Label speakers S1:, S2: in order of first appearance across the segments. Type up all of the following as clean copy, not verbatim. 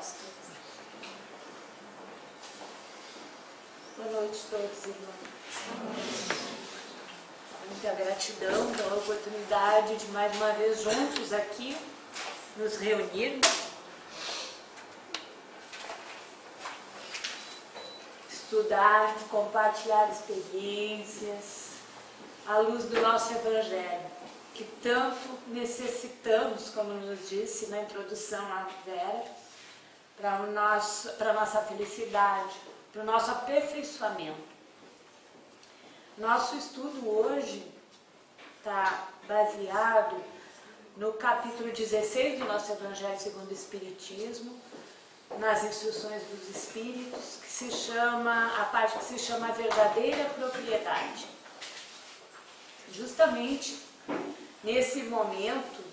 S1: apóstolos. Boa noite a todos, irmãos. Muita gratidão pela oportunidade de mais uma vez juntos aqui nos reunirmos, estudar, compartilhar experiências à luz do nosso Evangelho, que tanto necessitamos, como nos disse na introdução a Vera, para a nossa felicidade, para o nosso aperfeiçoamento. Nosso estudo hoje está baseado no capítulo 16 do nosso Evangelho segundo o Espiritismo, nas instruções dos Espíritos, que se chama, a parte que se chama a verdadeira propriedade. Justamente nesse momento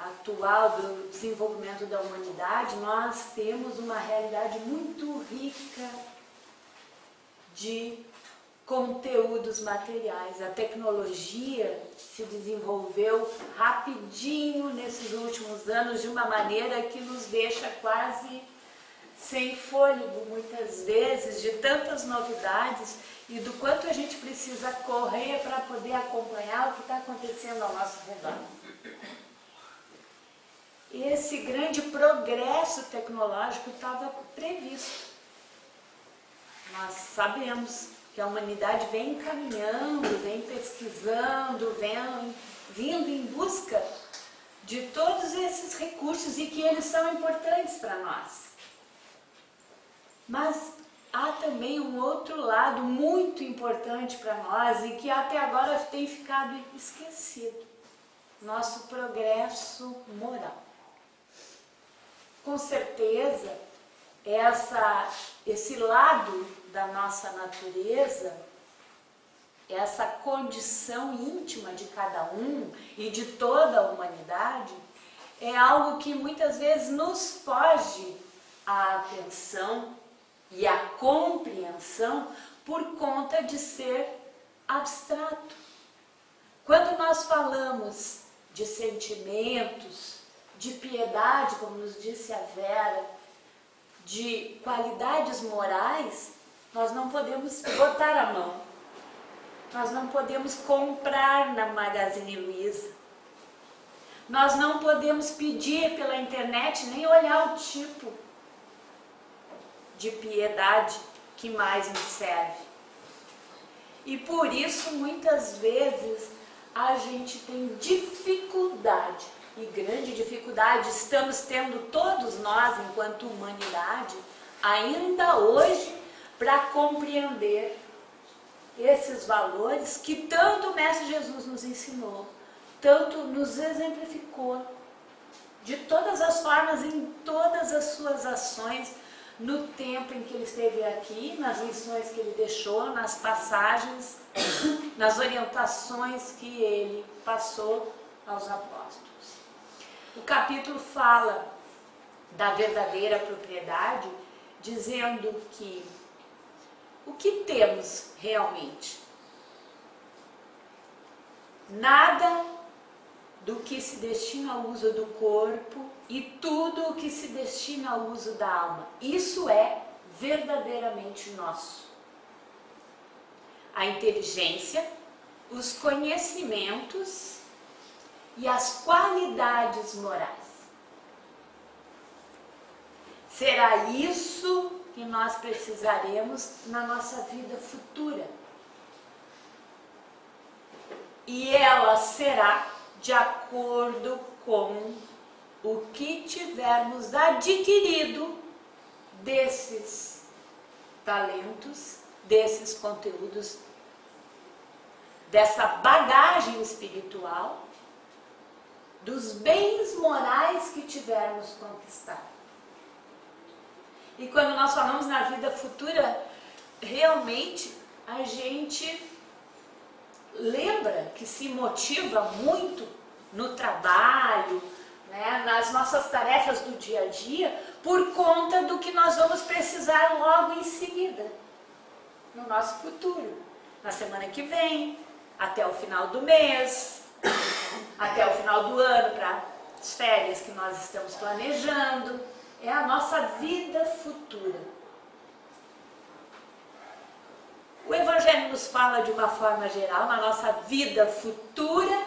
S1: atual do desenvolvimento da humanidade, nós temos uma realidade muito rica de conteúdos materiais. A tecnologia se desenvolveu rapidinho nesses últimos anos de uma maneira que nos deixa quase sem fôlego, muitas vezes, de tantas novidades e do quanto a gente precisa correr para poder acompanhar o que está acontecendo ao nosso redor. Esse grande progresso tecnológico estava previsto. Nós sabemos que a humanidade vem caminhando, vem pesquisando, vem vindo em busca de todos esses recursos e que eles são importantes para nós. Mas há também um outro lado muito importante para nós e que até agora tem ficado esquecido: nosso progresso moral. Com certeza, esse lado da nossa natureza, essa condição íntima de cada um e de toda a humanidade, é algo que muitas vezes nos foge à atenção e à compreensão por conta de ser abstrato. Quando nós falamos de sentimentos, de piedade, como nos disse a Vera, de qualidades morais, nós não podemos botar a mão, nós não podemos comprar na Magazine Luiza, nós não podemos pedir pela internet nem olhar o tipo de piedade que mais nos serve. E por isso, muitas vezes, a gente tem dificuldade, e grande dificuldade estamos tendo todos nós, enquanto humanidade, ainda hoje, para compreender esses valores que tanto o Mestre Jesus nos ensinou, tanto nos exemplificou, de todas as formas, em todas as suas ações, no tempo em que ele esteve aqui, nas lições que ele deixou, nas passagens, nas orientações que ele passou aos apóstolos. O capítulo fala da verdadeira propriedade, dizendo que o que temos realmente? Nada do que se destina ao uso do corpo e tudo o que se destina ao uso da alma. Isso é verdadeiramente nosso. A inteligência, os conhecimentos e as qualidades morais. Será isso que nós precisaremos na nossa vida futura. E ela será de acordo com o que tivermos adquirido desses talentos, desses conteúdos, dessa bagagem espiritual, dos bens morais que tivermos conquistado. E quando nós falamos na vida futura, realmente a gente lembra que se motiva muito no trabalho, né, nas nossas tarefas do dia a dia, por conta do que nós vamos precisar logo em seguida, no nosso futuro, na semana que vem, até o final do mês, até o final do ano, para as férias que nós estamos planejando, é a nossa vida futura. O Evangelho nos fala de uma forma geral, na nossa vida futura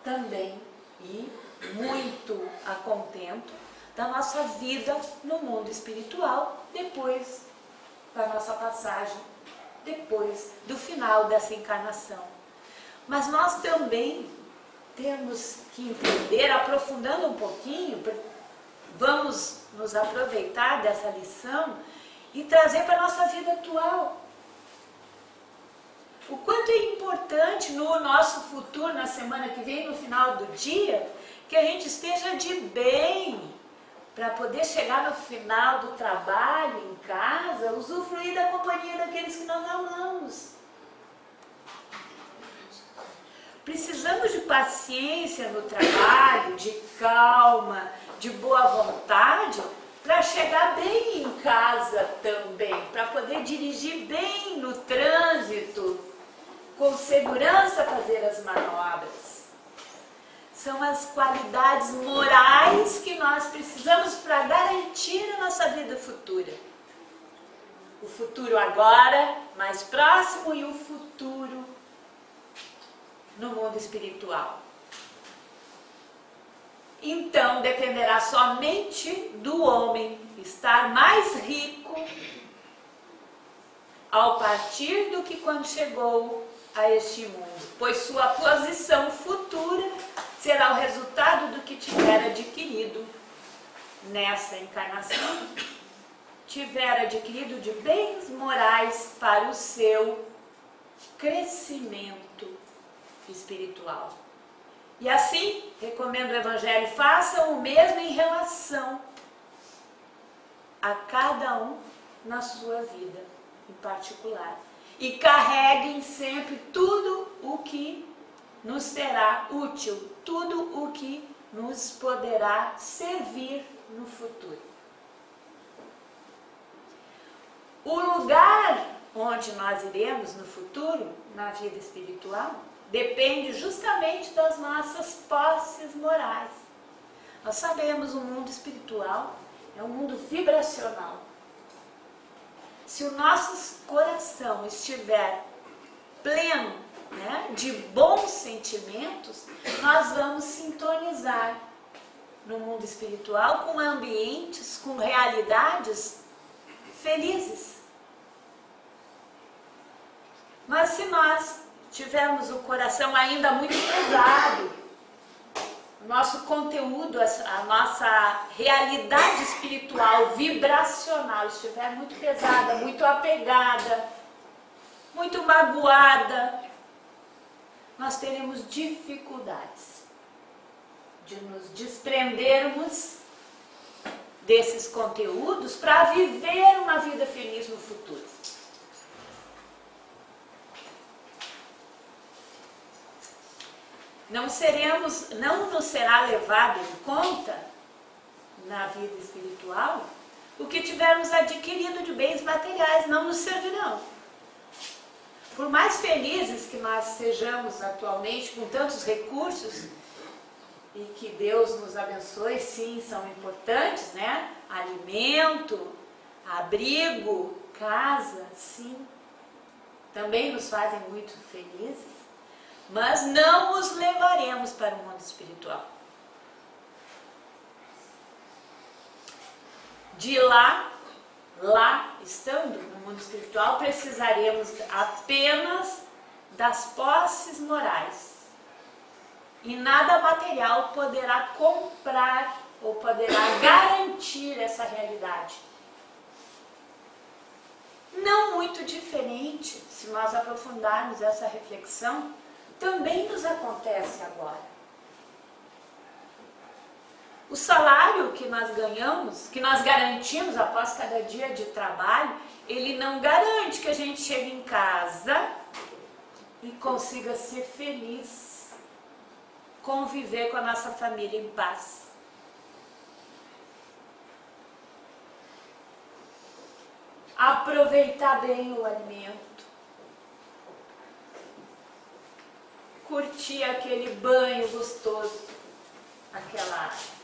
S1: também, e muito a contento da nossa vida no mundo espiritual, depois da nossa passagem, depois do final dessa encarnação. Mas nós também temos que entender, aprofundando um pouquinho, vamos nos aproveitar dessa lição e trazer para a nossa vida atual. O quanto é importante no nosso futuro, na semana que vem, no final do dia, que a gente esteja de bem, para poder chegar no final do trabalho, em casa, usufruir da companhia daqueles que nós amamos. Precisamos de paciência no trabalho, de calma, de boa vontade, para chegar bem em casa também, para poder dirigir bem no trânsito, com segurança fazer as manobras. São as qualidades morais que nós precisamos para garantir a nossa vida futura. O futuro agora, mais próximo, e o futuro no mundo espiritual. Então, dependerá somente do homem estar mais rico ao partir do que quando chegou a este mundo, pois sua posição futura será o resultado do que tiver adquirido nessa encarnação, tiver adquirido de bens morais para o seu crescimento espiritual. E assim, recomendo o Evangelho, façam o mesmo em relação a cada um na sua vida em particular. E carreguem sempre tudo o que nos será útil, tudo o que nos poderá servir no futuro. O lugar onde nós iremos no futuro, na vida espiritual, depende justamente das nossas posses morais. Nós sabemos, o mundo espiritual é um mundo vibracional. Se o nosso coração estiver pleno, de bons sentimentos, nós vamos sintonizar no mundo espiritual com ambientes, com realidades felizes. Mas se nós tivermos o coração ainda muito pesado, o nosso conteúdo, a nossa realidade espiritual, vibracional, estiver muito pesada, muito apegada, muito magoada, nós teremos dificuldades de nos desprendermos desses conteúdos para viver uma vida feliz no futuro. Não nos será levado em conta na vida espiritual o que tivermos adquirido de bens materiais, não nos servirão. Por mais felizes que nós sejamos atualmente com tantos recursos, e que Deus nos abençoe, sim, são importantes, Alimento, abrigo, casa, sim, também nos fazem muito felizes, mas não os levaremos para o mundo espiritual. De lá estando no mundo espiritual, precisaremos apenas das posses morais. E nada material poderá comprar ou poderá garantir essa realidade. Não muito diferente, se nós aprofundarmos essa reflexão, também nos acontece agora. O salário que nós ganhamos, que nós garantimos após cada dia de trabalho, ele não garante que a gente chegue em casa e consiga ser feliz, conviver com a nossa família em paz. Aproveitar bem o alimento. Curtir aquele banho gostoso, aquela água.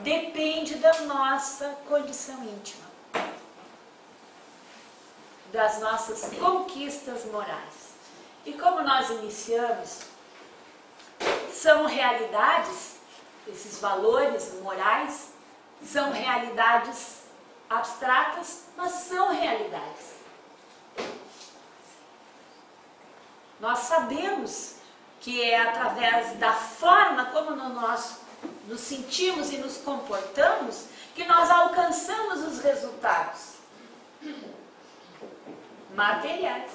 S1: depende da nossa condição íntima, das nossas conquistas morais. E como nós iniciamos, são realidades, esses valores morais, são realidades abstratas, mas são realidades. Nós sabemos que é através da forma como nós nos sentimos e nos comportamos que nós alcançamos os resultados materiais.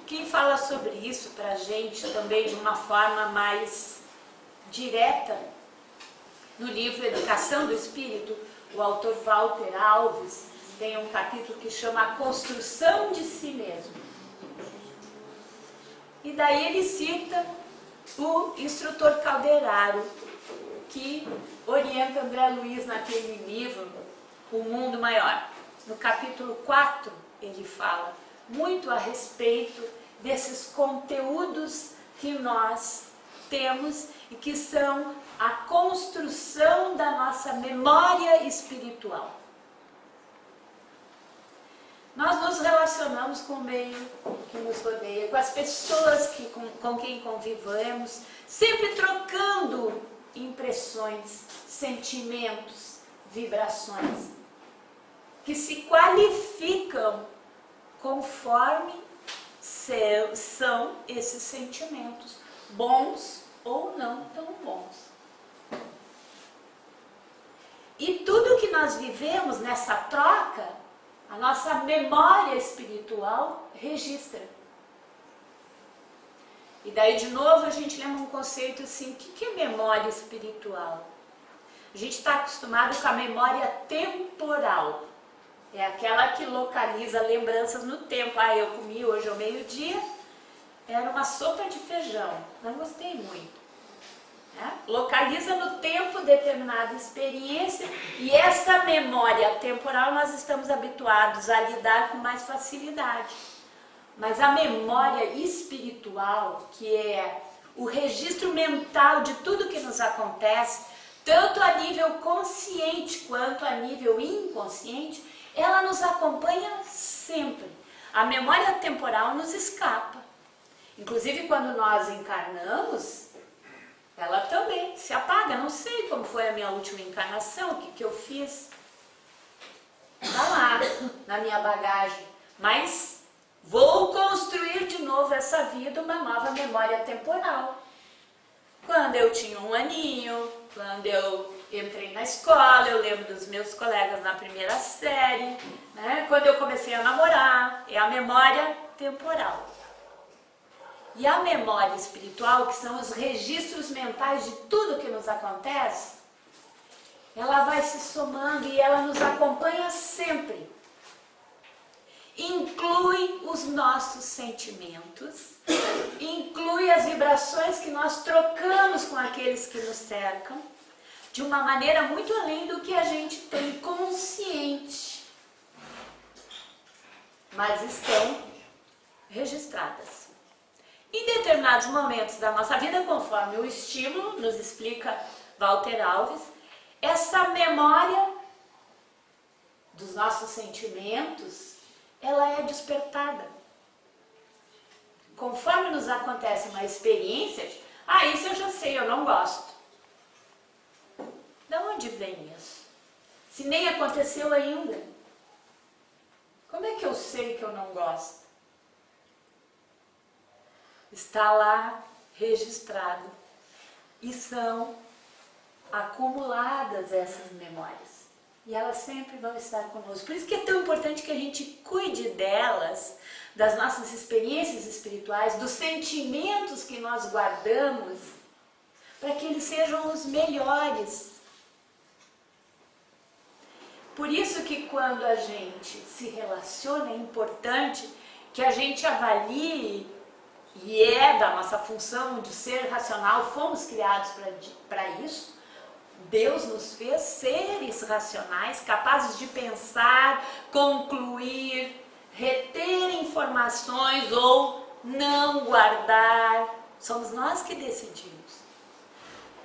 S1: Quem fala sobre isso para a gente também de uma forma mais direta, no livro Educação do Espírito, o autor Walter Alves tem um capítulo que chama A Construção de Si Mesmo. E daí ele cita o instrutor Calderaro, que orienta André Luiz naquele livro, O Mundo Maior. No capítulo 4, ele fala muito a respeito desses conteúdos que nós temos e que são a construção da nossa memória espiritual. Nós nos relacionamos com o meio que nos rodeia, com as pessoas com quem convivemos, sempre trocando impressões, sentimentos, vibrações, que se qualificam conforme são esses sentimentos, bons ou não tão bons. E tudo que nós vivemos nessa troca, a nossa memória espiritual registra. E daí de novo a gente lembra um conceito assim, o que é memória espiritual? A gente está acostumado com a memória temporal. É aquela que localiza lembranças no tempo. Ah, eu comi hoje ao meio-dia, era uma sopa de feijão, não gostei muito. Localiza no tempo determinada experiência, e essa memória temporal nós estamos habituados a lidar com mais facilidade. Mas a memória espiritual, que é o registro mental de tudo que nos acontece, tanto a nível consciente quanto a nível inconsciente, ela nos acompanha sempre. A memória temporal nos escapa. Inclusive quando nós encarnamos, ela também se apaga. Não sei como foi a minha última encarnação, o que eu fiz. Está lá, na minha bagagem. Mas vou construir de novo essa vida, uma nova memória temporal. Quando eu tinha 1 aninho, quando eu entrei na escola, eu lembro dos meus colegas na primeira série, né? Quando eu comecei a namorar, é a memória temporal. E a memória espiritual, que são os registros mentais de tudo que nos acontece, ela vai se somando e ela nos acompanha sempre. Inclui os nossos sentimentos, inclui as vibrações que nós trocamos com aqueles que nos cercam, de uma maneira muito além do que a gente tem consciente, mas estão registradas. Em determinados momentos da nossa vida, conforme o estímulo, nos explica Walter Alves, essa memória dos nossos sentimentos, ela é despertada. Conforme nos acontece uma experiência, isso eu já sei, eu não gosto. De onde vem isso? Se nem aconteceu ainda. Como é que eu sei que eu não gosto? Está lá registrado. E são acumuladas essas memórias. E elas sempre vão estar conosco. Por isso que é tão importante que a gente cuide delas, das nossas experiências espirituais, dos sentimentos que nós guardamos, para que eles sejam os melhores. Por isso que quando a gente se relaciona, é importante que a gente avalie, e é da nossa função de ser racional, fomos criados para isso. Deus nos fez seres racionais, capazes de pensar, concluir, reter informações ou não guardar. Somos nós que decidimos.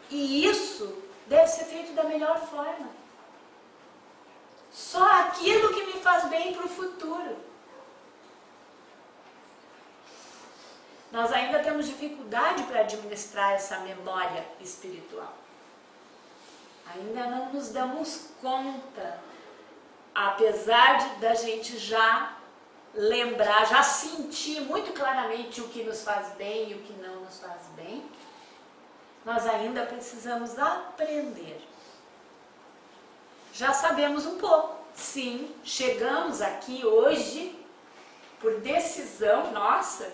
S1: E isso deve ser feito da melhor forma. Só aquilo que me faz bem para o futuro. Nós ainda temos dificuldade para administrar essa memória espiritual. Ainda não nos damos conta, apesar da gente já lembrar, já sentir muito claramente o que nos faz bem e o que não nos faz bem, nós ainda precisamos aprender. Já sabemos um pouco, sim, chegamos aqui hoje por decisão nossa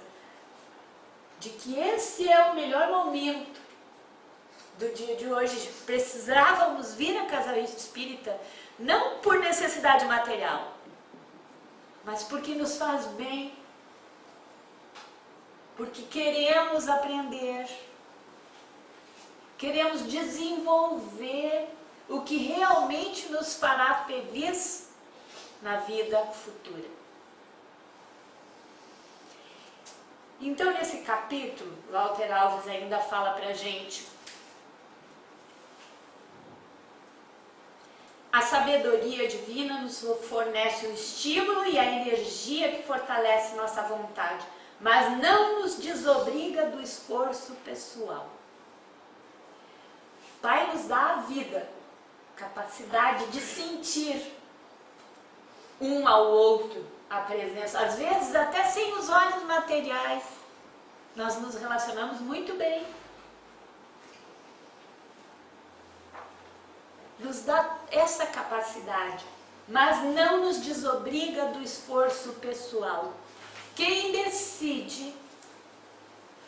S1: de que esse é o melhor momento do dia de hoje. Precisávamos vir à Casa Espírita não por necessidade material, mas porque nos faz bem, porque queremos aprender, queremos desenvolver o que realmente nos fará feliz na vida futura. Então, nesse capítulo, Walter Alves ainda fala para a gente: a sabedoria divina nos fornece o estímulo e a energia que fortalece nossa vontade, mas não nos desobriga do esforço pessoal. O Pai nos dá a vida, capacidade de sentir um ao outro a presença, às vezes até sem os olhos materiais, nós nos relacionamos muito bem. Nos dá essa capacidade, mas não nos desobriga do esforço pessoal. Quem decide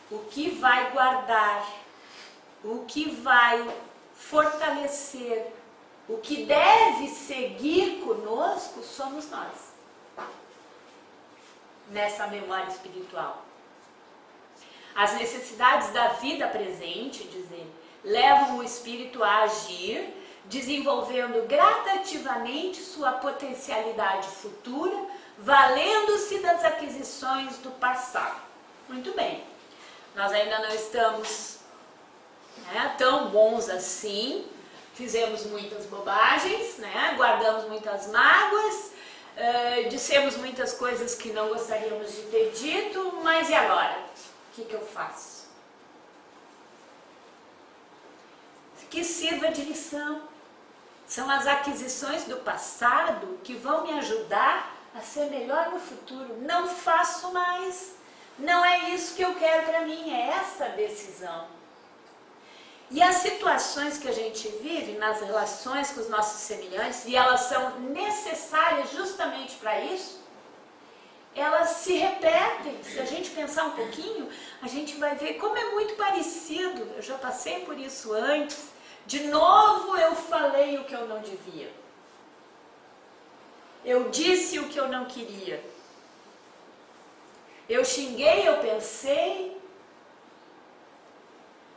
S1: o que vai guardar, o que vai fortalecer, o que deve seguir conosco, somos nós. Nessa memória espiritual. As necessidades da vida presente, diz ele, levam o espírito a agir, desenvolvendo gradativamente sua potencialidade futura, valendo-se das aquisições do passado. Muito bem, nós ainda não estamos tão bons assim, fizemos muitas bobagens, guardamos muitas mágoas, dissemos muitas coisas que não gostaríamos de ter dito, mas e agora? O que eu faço? Que sirva de lição. São as aquisições do passado que vão me ajudar a ser melhor no futuro. Não faço mais. Não é isso que eu quero para mim, é essa decisão. E as situações que a gente vive nas relações com os nossos semelhantes, e elas são necessárias justamente para isso, elas se repetem. Se a gente pensar um pouquinho, a gente vai ver como é muito parecido. Eu já passei por isso antes. De novo eu falei o que eu não devia. Eu disse o que eu não queria. Eu xinguei, eu pensei.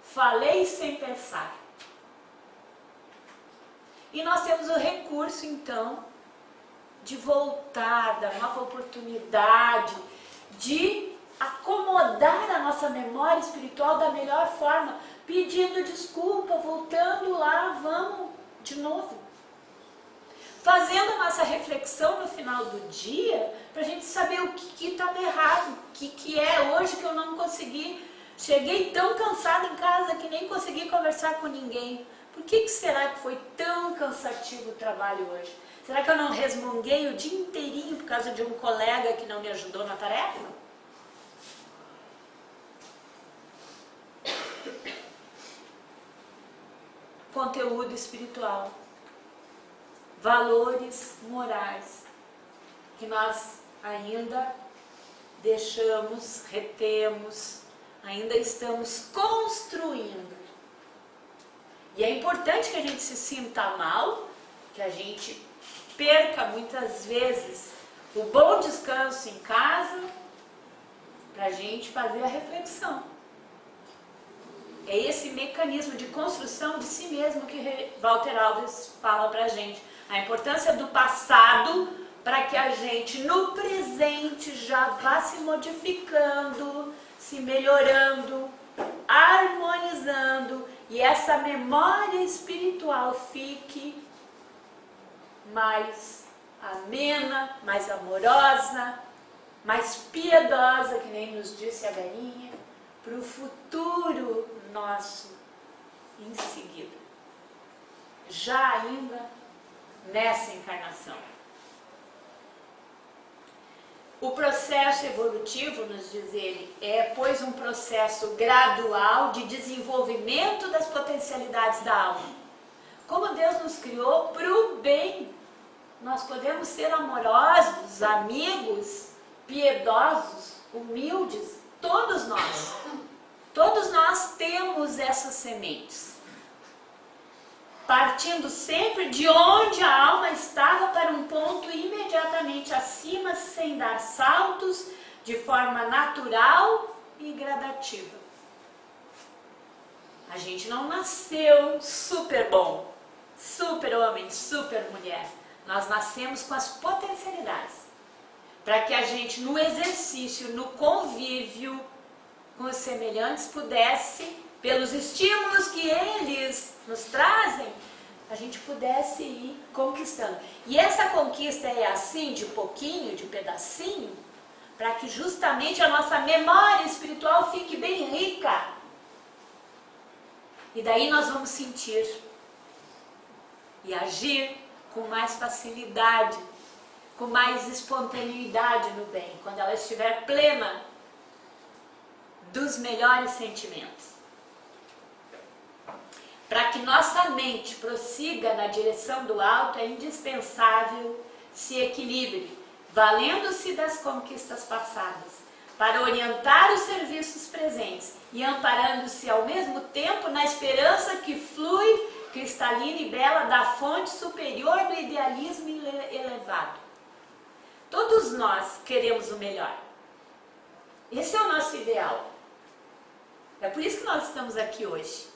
S1: Falei sem pensar. E nós temos o recurso, então, de voltar, da nova oportunidade, de acomodar a nossa memória espiritual da melhor forma, pedindo desculpa, voltando lá, vamos de novo. Fazendo a nossa reflexão no final do dia, para a gente saber o que estava errado, o que é hoje que eu não consegui. Cheguei tão cansada em casa que nem consegui conversar com ninguém. Por que será que foi tão cansativo o trabalho hoje? Será que eu não resmunguei o dia inteirinho por causa de um colega que não me ajudou na tarefa? Conteúdo espiritual. Valores morais que nós ainda deixamos, retemos, ainda estamos construindo. E é importante que a gente se sinta mal, que a gente perca muitas vezes o bom descanso em casa, para a gente fazer a reflexão. É esse mecanismo de construção de si mesmo que Walter Alves fala para a gente. A importância do passado para que a gente no presente já vá se modificando, se melhorando, harmonizando e essa memória espiritual fique mais amena, mais amorosa, mais piedosa, que nem nos disse a Galinha, para o futuro nosso em seguida, já ainda nessa encarnação. O processo evolutivo, nos diz ele, é, pois, um processo gradual de desenvolvimento das potencialidades da alma. Como Deus nos criou para o bem, nós podemos ser amorosos, amigos, piedosos, humildes, todos nós. Todos nós temos essas sementes. Partindo sempre de onde a alma estava para um ponto imediatamente acima, sem dar saltos, de forma natural e gradativa. A gente não nasceu super bom, super homem, super mulher. Nós nascemos com as potencialidades, para que a gente, no exercício, no convívio com os semelhantes, pudesse, pelos estímulos que eles nos trazem, a gente pudesse ir conquistando. E essa conquista é assim, de pouquinho, de pedacinho, para que justamente a nossa memória espiritual fique bem rica. E daí nós vamos sentir e agir com mais facilidade, com mais espontaneidade no bem, quando ela estiver plena dos melhores sentimentos. Para que nossa mente prossiga na direção do alto, é indispensável se equilibre, valendo-se das conquistas passadas, para orientar os serviços presentes e amparando-se ao mesmo tempo na esperança que flui cristalina e bela da fonte superior do idealismo elevado. Todos nós queremos o melhor. Esse é o nosso ideal. É por isso que nós estamos aqui hoje.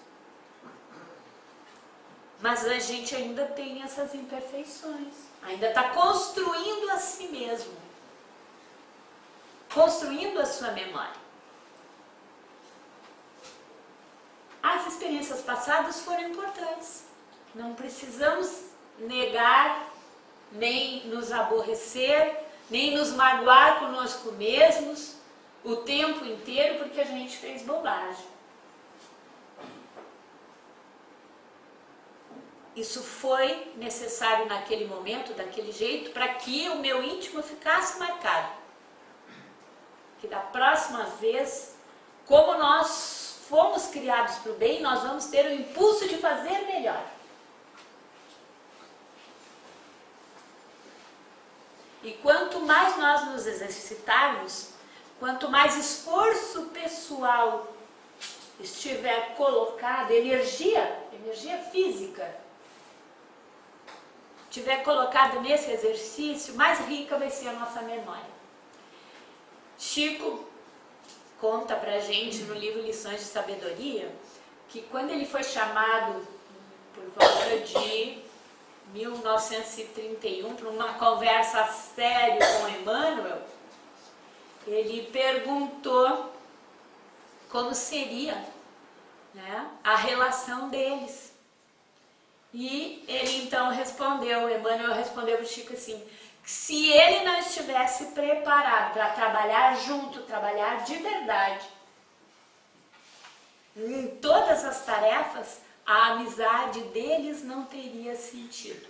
S1: Mas a gente ainda tem essas imperfeições. Ainda está construindo a si mesmo. Construindo a sua memória. As experiências passadas foram importantes. Não precisamos negar, nem nos aborrecer, nem nos magoar conosco mesmos o tempo inteiro porque a gente fez bobagem. Isso foi necessário naquele momento, daquele jeito, para que o meu íntimo ficasse marcado. Que da próxima vez, como nós fomos criados para o bem, nós vamos ter o impulso de fazer melhor. E quanto mais nós nos exercitarmos, quanto mais esforço pessoal estiver colocado, energia física, estiver colocado nesse exercício, mais rica vai ser a nossa memória. Chico conta pra gente no livro Lições de Sabedoria que quando ele foi chamado por volta de 1931 para uma conversa séria com Emmanuel, ele perguntou como seria, né, a relação deles. E ele então respondeu, Emmanuel respondeu para o Chico assim, que se ele não estivesse preparado para trabalhar junto, trabalhar de verdade, em todas as tarefas, a amizade deles não teria sentido.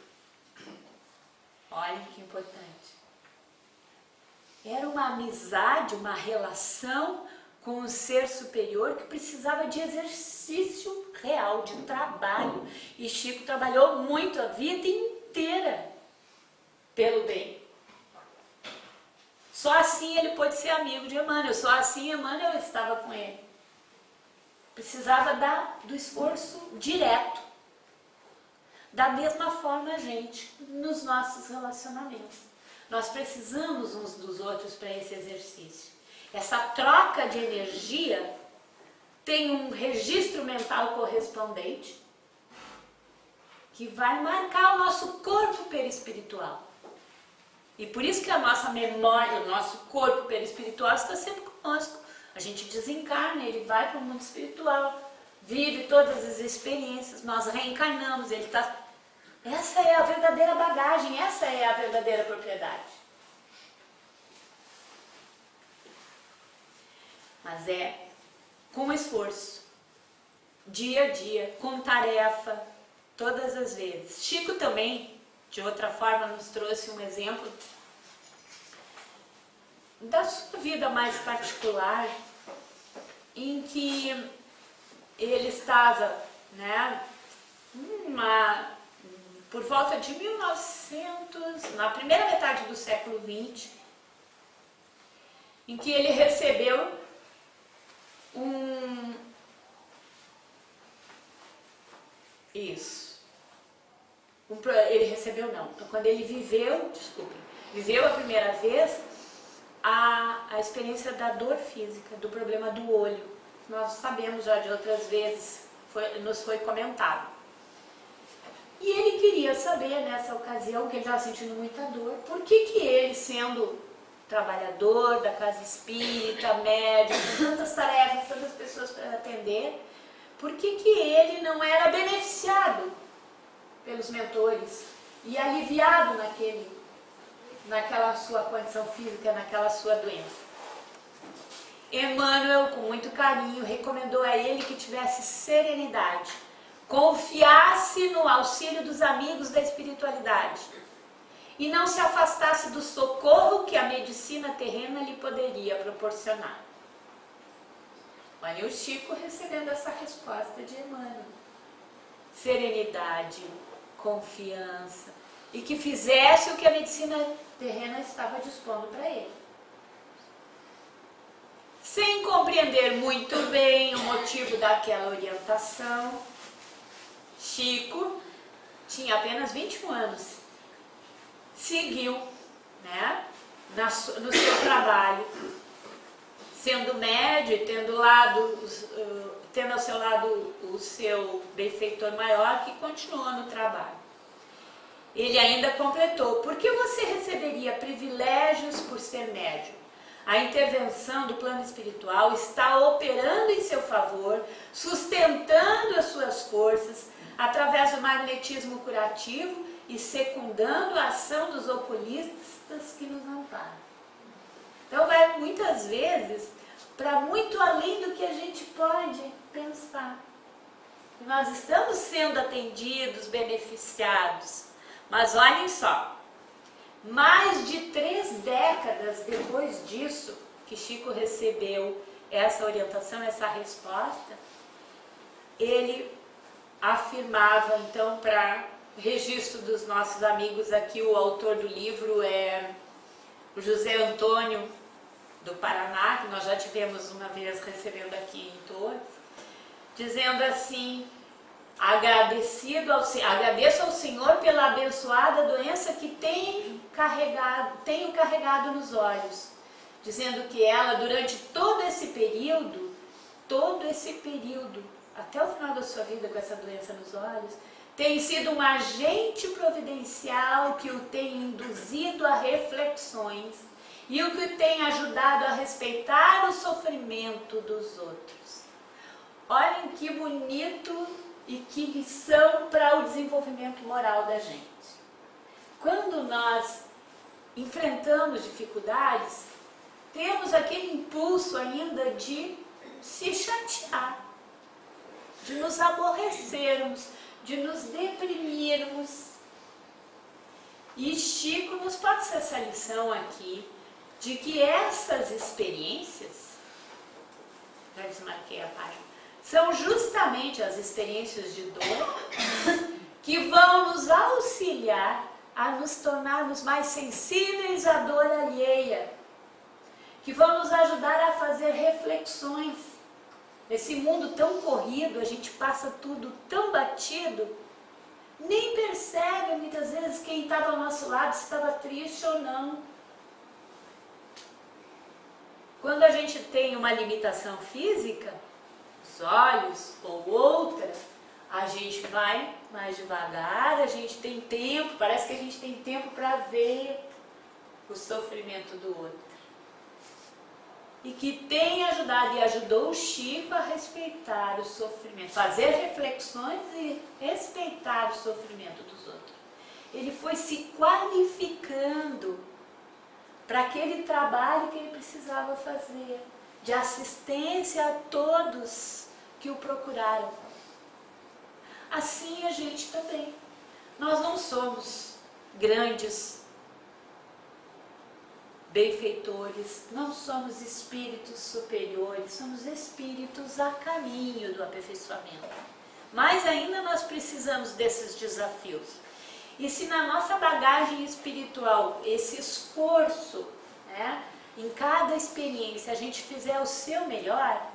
S1: Olha que importante. Era uma amizade, uma relação com o ser superior que precisava de exercício real, de trabalho. E Chico trabalhou muito a vida inteira pelo bem. Só assim ele pôde ser amigo de Emmanuel, só assim Emmanuel estava com ele. Precisava do esforço direto. Da mesma forma, gente, nos nossos relacionamentos. Nós precisamos uns dos outros para esse exercício. Essa troca de energia tem um registro mental correspondente que vai marcar o nosso corpo perispiritual. E por isso que a nossa memória, o nosso corpo perispiritual está sempre conosco. A gente desencarna, ele vai para o mundo espiritual. vive todas as experiências, nós reencarnamos, ele está... Essa é a verdadeira bagagem, essa é a verdadeira propriedade. Mas é com esforço, dia a dia, com tarefa, todas as vezes. Chico também, de outra forma, nos trouxe um exemplo da sua vida mais particular, em que ele estava, né, por volta de 1900, na primeira metade do século XX, em que ele recebeu ele recebeu não, quando ele viveu a primeira vez a experiência da dor física, do problema do olho. Nós sabemos já de outras vezes, nos foi comentado. E ele queria saber, nessa ocasião, que ele estava sentindo muita dor, por que ele, sendo trabalhador da casa espírita, médico, com tantas tarefas, tantas pessoas para atender, por que ele não era beneficiado pelos mentores e aliviado naquela sua condição física, naquela sua doença? Emmanuel, com muito carinho, recomendou a ele que tivesse serenidade, confiasse no auxílio dos amigos da espiritualidade e não se afastasse do socorro que a medicina terrena lhe poderia proporcionar. Olha o Chico recebendo essa resposta de Emmanuel. Serenidade, confiança, e que fizesse o que a medicina terrena estava dispondo para ele. Sem compreender muito bem o motivo daquela orientação, Chico tinha apenas 21 anos, seguiu, né, no seu trabalho, sendo médio e tendo ao seu lado o seu benfeitor maior, que continuou no trabalho. Ele ainda completou: por que você receberia privilégios por ser médium? A intervenção do plano espiritual está operando em seu favor, sustentando as suas forças através do magnetismo curativo e secundando a ação dos oculistas que nos amparam. Então vai muitas vezes para muito além do que a gente pode pensar. Nós estamos sendo atendidos, beneficiados, mas olhem só, mais de 3 décadas depois disso, que Chico recebeu essa orientação, essa resposta, ele afirmava, então, para registro dos nossos amigos aqui, o autor do livro é o José Antônio do Paraná, que nós já tivemos uma vez recebendo aqui em Torres, dizendo assim: agradeço ao Senhor pela abençoada doença que tenho carregado nos olhos, dizendo que ela, durante todo esse período, até o final da sua vida com essa doença nos olhos, tem sido um agente providencial que o tem induzido a reflexões e o que o tem ajudado a respeitar o sofrimento dos outros. Olhem que bonito e que lição para o desenvolvimento moral da gente. Quando nós enfrentamos dificuldades, temos aquele impulso ainda de se chatear, de nos aborrecermos, de nos deprimirmos. E Chico nos passa essa lição aqui, de que essas experiências, já desmarquei a página, são justamente as experiências de dor que vão nos auxiliar a nos tornarmos mais sensíveis à dor alheia, que vão nos ajudar a fazer reflexões. Nesse mundo tão corrido, a gente passa tudo tão batido, nem percebe muitas vezes quem estava ao nosso lado, se estava triste ou não. Quando a gente tem uma limitação física, os olhos ou outra, a gente vai mais devagar, a gente tem tempo, parece que a gente tem tempo para ver o sofrimento do outro. e que tem ajudado e ajudou o Chico a respeitar o sofrimento, fazer reflexões e respeitar o sofrimento dos outros. Ele foi se qualificando para aquele trabalho que ele precisava fazer, de assistência a todos que o procuraram. Assim a gente também. Nós não somos grandes benfeitores, não somos espíritos superiores, somos espíritos a caminho do aperfeiçoamento. Mas ainda nós precisamos desses desafios. E se na nossa bagagem espiritual, esse esforço, né, em cada experiência, a gente fizer o seu melhor,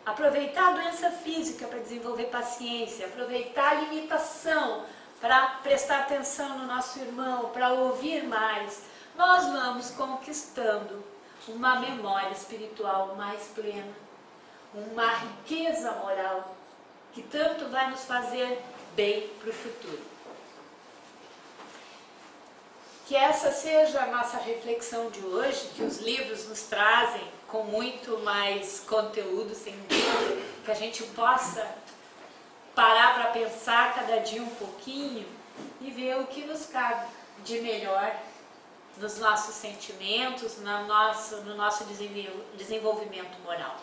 S1: aproveitar a doença física para desenvolver paciência, aproveitar a limitação para prestar atenção no nosso irmão, para ouvir mais, nós vamos conquistando uma memória espiritual mais plena, uma riqueza moral que tanto vai nos fazer bem para o futuro. Que essa seja a nossa reflexão de hoje, que os livros nos trazem com muito mais conteúdo, sem dúvida, que a gente possa parar para pensar cada dia um pouquinho e ver o que nos cabe de melhor nos nossos sentimentos, no nosso desenvolvimento moral.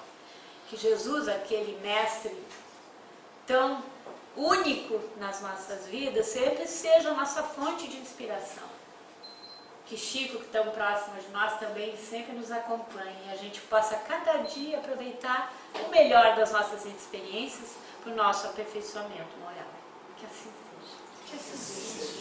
S1: Que Jesus, aquele mestre tão único nas nossas vidas, sempre seja a nossa fonte de inspiração. Que Chico, que tão próximo de nós, também sempre nos acompanhe e a gente possa cada dia aproveitar o melhor das nossas experiências para o nosso aperfeiçoamento moral. Que assim seja. Que assim seja.